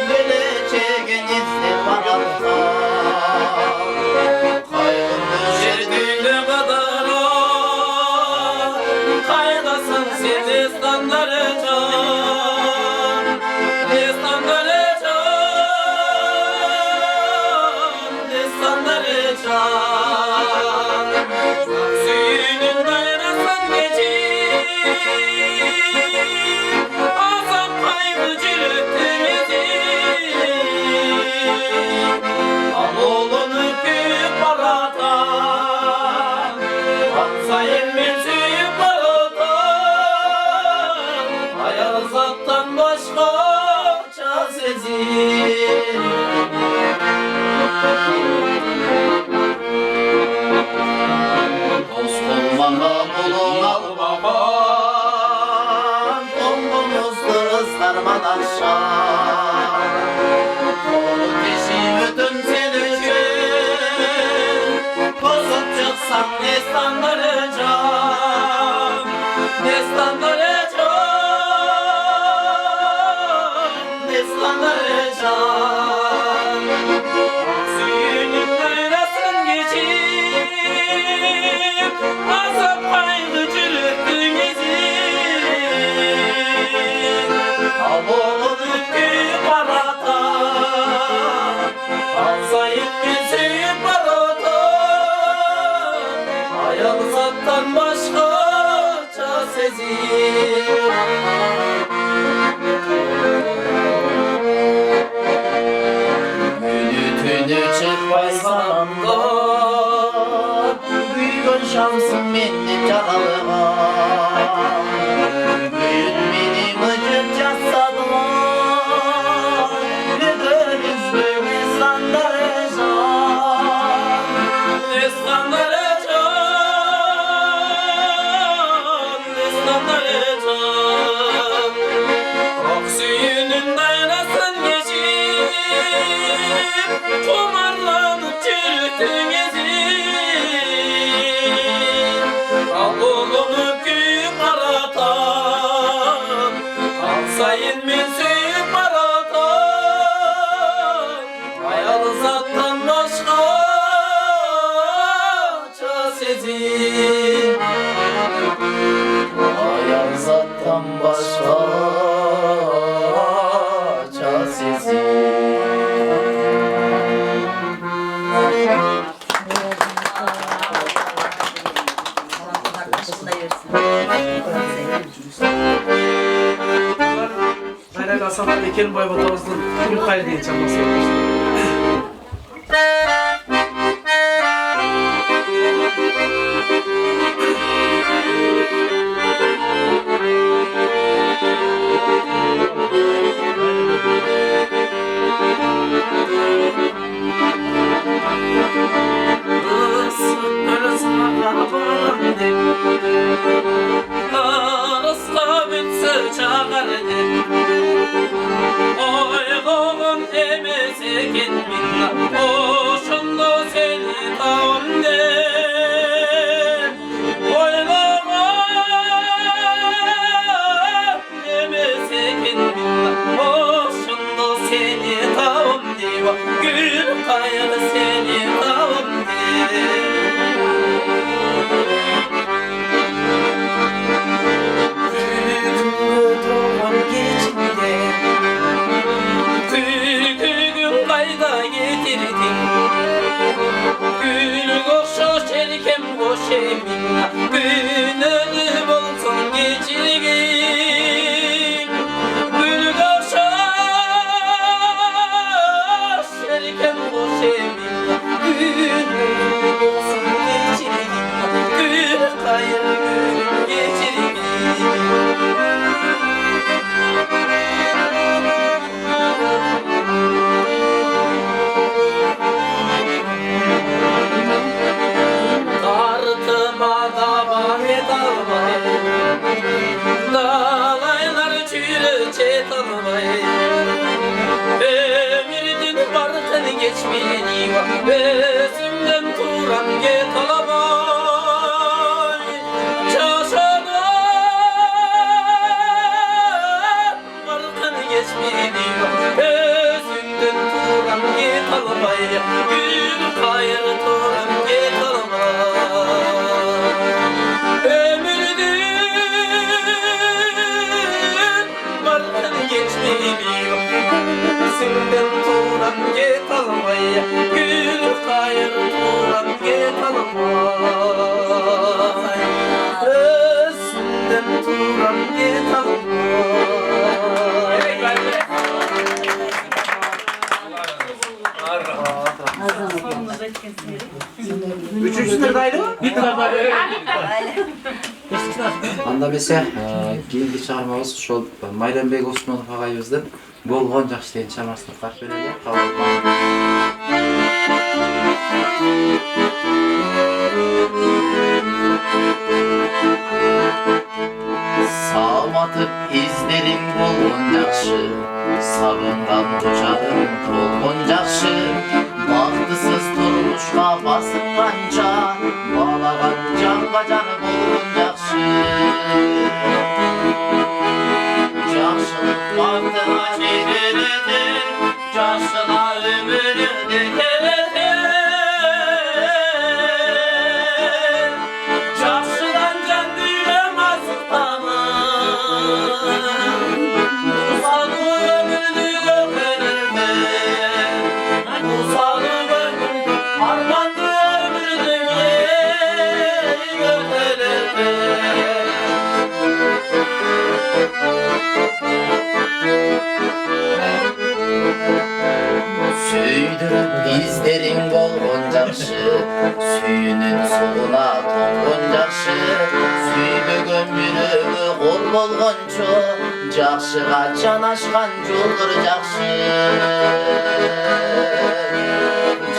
Geleceğin izle bana Şerdüğüne kadar kaydasın sen destanları can, destanları can, destanları can. Suyunun dayanasın geçip azap kaybı cürüttüğümüzü Anadolu'nu büyük baratan Sayın müziği baratan Hayal zattan başka çaresiz Dost olmana bulunal baban Tombumuzdu ıslarmadan şan Kolu teşi bütün sen için Bozup çıksan destanları can Destanları can, destanları can Suyunun kaynasın geçip azap kaygı çürüttün izin Avolu büyük baratan Alsayın müziği baratan Hayal zattan başka çaresiz Tünü çıkmaysan da Büyük şansım beni canıma Büyük benim acır casadıma Güderiz böyle sandaracağım Destanları can, destanları can Oksiyonun dayanasın geçip Kumarlanıp çürüttün gezin Anadolu'nu büyük baratan Alsayın müziği baratan Hayal zattan başka çaresiz Hayal zattan başka Hayal Hasan'la Ekerim Baybatamızın Gül Kayı diye çalması yapmıştı. Gül kayır seni tavım Tüygün kayda getirdin Gül koşu çelikem koş eminle Gününü bulsun geçirgin Gül koşu çelikem koş eminle Gününü bulsun geçirgin Gül kayır gül geçirgin Tartıma davam et almayı Dalaylar çürü çet almayı Ömürdün barkın geçmeyeni var Özümden turan get alamay Çaşadan barkın Gül kayır turam get almay Ömrüdün barkın geçmeli Senden turam get almay Gül kayır turam get almay Senden turam get Üçüncüsü neredeydi? Bitti lan. Анда бесе кийинки чыгармабыз ошол Майрамбек Осмонов агайыбыздын болгон жакшы деген чыгармасын уктап берели. Кабыл Sağmatıp izlerim bolğon jakşı Sagıngan kucağım tolğon jakşı Baktısız turmuşka basınganca Balagan canga canı bolğon jakşı Jakşılık baktığa çekeredir Jakşıla ömürü dekeredir Jakşıdan can düylem azıktanır Usalı ömürlü göklerinde Usalı ömürlü armandı ömürlü göklerinde Süydürüp izlerin bolğon jakşı Sүйünün suğuna tonğon jakşı Süydөгөн yürөгү кол болгончо Жакшыга жанашкан жолдор жакшы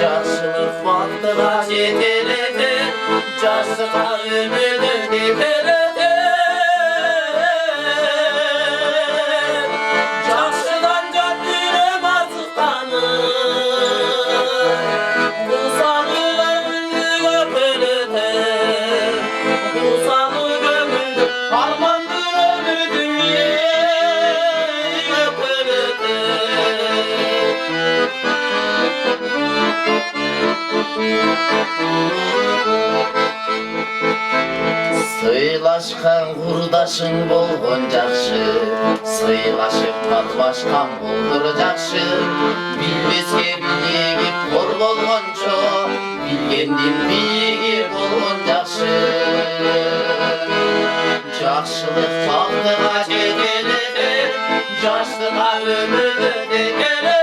Жакшылык бактыга жетелетет Жакшыга өмүрдү кетелетет Жакшыдан жан жүрөм азыктаныр Кусалы өмүрдү көпөлөтет Кусалы өмүрдү арманды өмүрдү Сыйлашкан курдашың болгон жакшы Сыйлашып катбашкан болдур жакшы Билбеске бийлиги кор болгончо Билгендин бийлиги болгон жакшы Жакшылык бактыга жетелетет Жаштыга өмүрдү детелетет